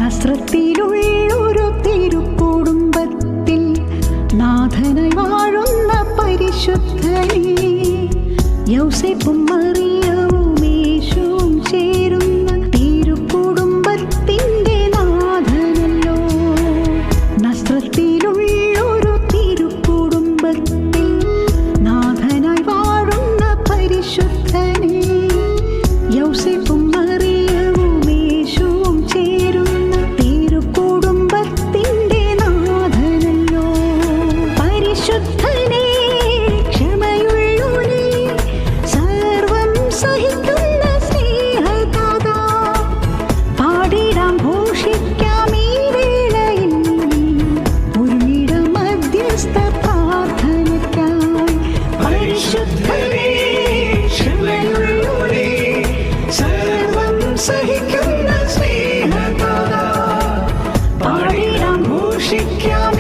നസ്രത്തിലുള്ളൊരു തിരുക്കുടുംബത്തിൽ നാഥനായി വാഴുന്ന പരിശുദ്ധനേ, യൗസേപ്പും മറിയവും യേശുവും ചേരുന്ന തിരുക്കുടുംബത്തിൻ്റെ നാഥനല്ലോ. നസ്രത്തിലുള്ളൊരു തിരുക്കുടുംബത്തിൽ നാഥനായി വാഴുന്ന പരിശുദ്ധനേ, യൗസേപ്പും മറിയവും യേശുവും ചേരുന്ന തിരുക്കുടുംബത്തിൻ്റെ നാഥനല്ലോ. പരിശുദ്ധനേ, ക്ഷമയുള്ളോനേ, സർവം സഹിക്കുന്ന സ്നേഹദാതാ, പാടിടാം ഘോഷിക്കാം ഈ വേളയിൽ ഒരുമിട മധ്യസ്ഥ പ്രാർത്ഥനയ്ക്കായി. പരിശുദ്ധനേ, ക്ഷമയുള്ളോനേ, സർവം സഹിക്കുന്ന സ്നേഹദാതാ, പാടിടാം ഘോഷിക്കാം